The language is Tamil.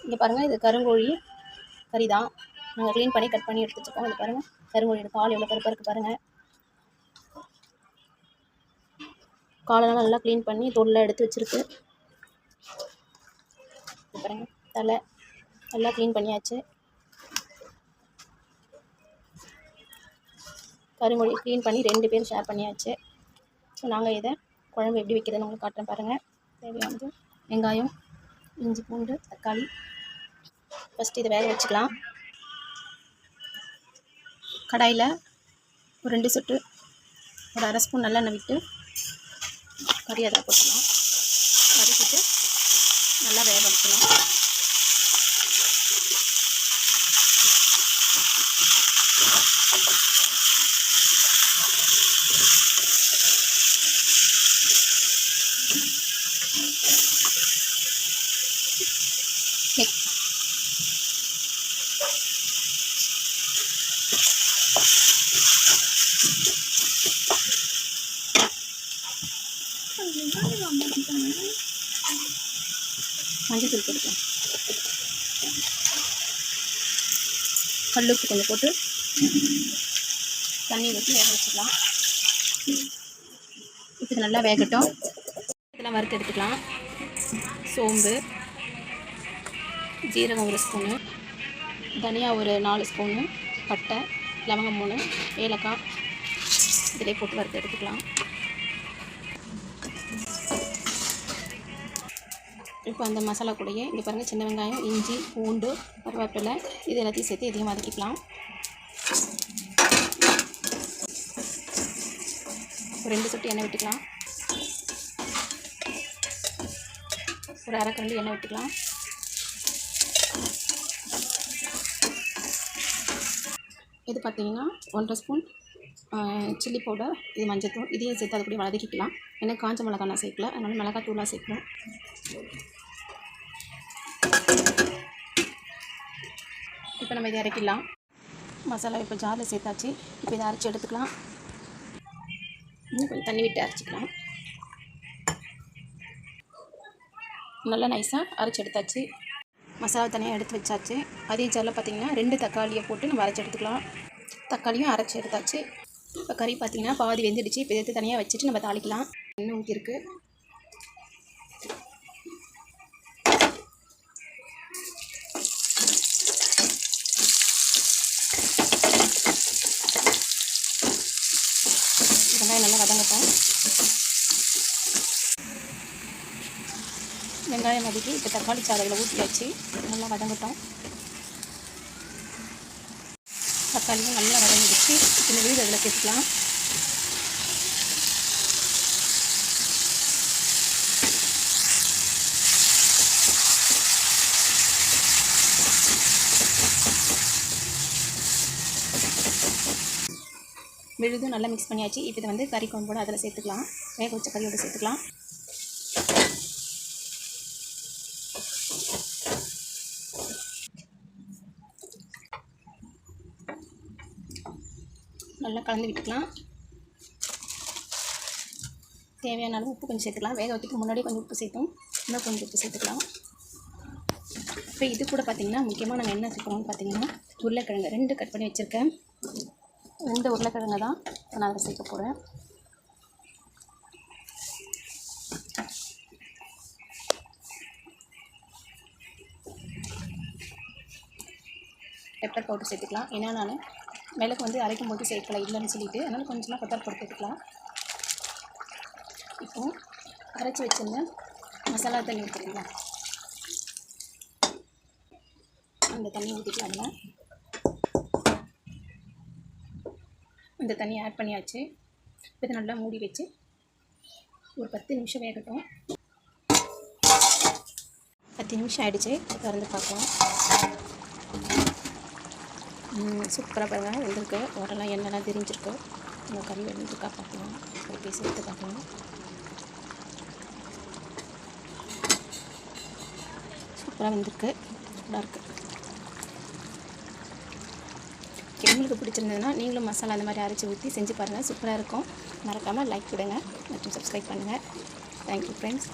இங்கே பாருங்கள், இது கருங்கோழி கறி தான். நாங்கள் க்ளீன் பண்ணி கட் பண்ணி எடுத்து வச்சுருக்கோம். இது பாருங்கள், கருங்கோழியோட கால் எவ்வளோ கருப்பாக இருக்குது பாருங்கள். காலெல்லாம் நல்லா க்ளீன் பண்ணி தோலெல்லாம் எடுத்து வச்சுருக்கு. பாருங்கள், தலை நல்லா க்ளீன் பண்ணியாச்சு. கருங்கோழி க்ளீன் பண்ணி 2 பேர் ஷேர் பண்ணியாச்சு. ஸோ நாங்கள் இதை குழம்பு எப்படி வைக்கிறதுன்னு உங்களுக்கு காட்டுறேன் பாருங்கள். தேவையானது வெங்காயம், இஞ்சி, பூண்டு, தக்காளி. ஃபஸ்ட்டு இதை வேக வச்சுக்கலாம். கடாயில் ஒரு 2 சொட்டு ஒரு 1/2 ஸ்பூன் நல்லெண்ணெய் விட்டு கறி அதில் போட்டுக்கலாம். வதக்கிட்டு நல்லா வேக வைக்கணும். மஞ்சள் தூள் போட்டுக்கலாம். கல்லுப்பு கொஞ்சம் போட்டு தண்ணி ஊற்றி வேக வச்சுக்கலாம். இது நல்லா வேகட்டும். இதெல்லாம் வறுத்து எடுத்துக்கலாம். சோம்பு, ஜீரகம் 1 ஸ்பூனு, தனியா ஒரு 4 ஸ்பூனு, பட்டை, லவங்கம் 3, ஏலக்காய் இதிலே போட்டு வறுத்து எடுத்துக்கலாம். இப்போ அந்த மசாலா கூடயே இங்கே பாருங்கள், சின்ன வெங்காயம், இஞ்சி, பூண்டு, கருவேப்பிலை இது எல்லாத்தையும் சேர்த்து இதையும் வதக்கிக்கலாம். ஒரு 2 சொட்டு எண்ணெய் விட்டுக்கலாம். ஒரு 1/2 கரண்டி எண்ணெய் விட்டுக்கலாம். இது பார்த்திங்கன்னா 1/2 ஸ்பூன் சில்லி பவுடர், இது மஞ்சள், இதையும் சேர்த்து அது கூட வதக்கிக்கலாம். ஏன்னா காஞ்ச மிளகா நான் சேர்க்கல, அதனால் மிளகாய் தூளாக சேர்க்கணும். இப்போ நம்ம இதை இறக்கிடலாம். மசாலா இப்போ ஜாரில் சேர்த்தாச்சு. இப்போ இதை அரைச்சி எடுத்துக்கலாம். இன்னும் கொஞ்சம் தண்ணி விட்டு அரைச்சிக்கலாம். நல்லா நைஸாக அரைச்சி எடுத்தாச்சு. மசாலா தனியாக எடுத்து வச்சாச்சு. அதே ஜாரில் பார்த்திங்கன்னா 2 தக்காளியை போட்டு நம்ம அரைச்சி எடுத்துக்கலாம். தக்காளியும் அரைச்சி எடுத்தாச்சு. இப்போ கறி பார்த்திங்கன்னா பாதி வெந்துடுச்சு. இப்போ எடுத்து தனியாக வச்சுட்டு நம்ம தாளிக்கலாம். எண்ணெய் ஊற்றிருக்கு. வெங்காயம் நல்லா வதங்கட்டும். வெங்காயம் வதக்கி இப்போ தக்காளி சாறு அதில் ஊற்றியாச்சு. நல்லா வதங்கட்டும். தக்காளியும் நல்லா வதங்கிடுச்சு. இந்த வீடு அதில் சேர்த்துக்கலாம். விழுதும் நல்லா மிக்ஸ் பண்ணியாச்சு. இப்போ இதை வந்து கறி குழம்போட அதில் சேர்த்துக்கலாம். வேக வச்ச கறியோடு சேர்த்துக்கலாம். நல்லா கலந்து விட்டுக்கலாம். தேவையான அளவு உப்பு கொஞ்சம் சேர்த்துக்கலாம். வேக வைக்கிறதுக்கு முன்னாடி கொஞ்சம் உப்பு சேர்த்தோம். இன்னும் கொஞ்சம் உப்பு சேர்த்துக்கலாம். இப்போ இது கூட பார்த்திங்கன்னா முக்கியமாக நாங்கள் என்ன சேர்க்குறோம்னு பார்த்திங்கன்னா உருளைக்கிழங்கு 2 கட் பண்ணி வச்சுருக்கேன். 2 உருளைக்கிழங்கு தான் நான் அதில் சேர்க்க போகிறேன். பெப்பர் பவுடர் சேர்த்துக்கலாம். ஏன்னா நான் மிளகு வந்து அரைக்கும் போது சேர்க்கலை இல்லைன்னு சொல்லிட்டு, அதனால் கொஞ்சமாக பெப்பர் பவுடர் சேர்த்துக்கலாம். இப்போது அரைச்சி வச்சுருந்தேன் மசாலா தண்ணி ஊற்றிக்கலாம். அந்த தண்ணி ஊற்றிக்கலாம். அதில் இந்த தண்ணி ஆட் பண்ணியாச்சு. இதை நல்லா மூடி வச்சு ஒரு 10 நிமிஷம் வேகட்டும். 10 நிமிஷம் ஆகிடுச்சு. திறந்து பார்க்கலாம். சூப்பராக பாருங்கள் வெந்திருக்கு. உடலாம் எண்ணெய்லாம் தெரிஞ்சிருக்கு. இந்த கறி வெந்திருக்கா பார்க்கலாம். ஒரு பீஸ் எடுத்து பார்க்கலாம். சூப்பராக வெந்திருக்கு. சூப்பராக இருக்குது. உங்களுக்கு பிடிச்சிருந்ததுன்னா நீங்களும் மசாலா அந்த மாதிரி அரைச்சி ஊற்றி செஞ்சு பாருங்கள். சூப்பராக இருக்கும். மறக்காமல் லைக் கொடுங்க மற்றும் சப்ஸ்கிரைப் பண்ணுங்கள். Thank you friends.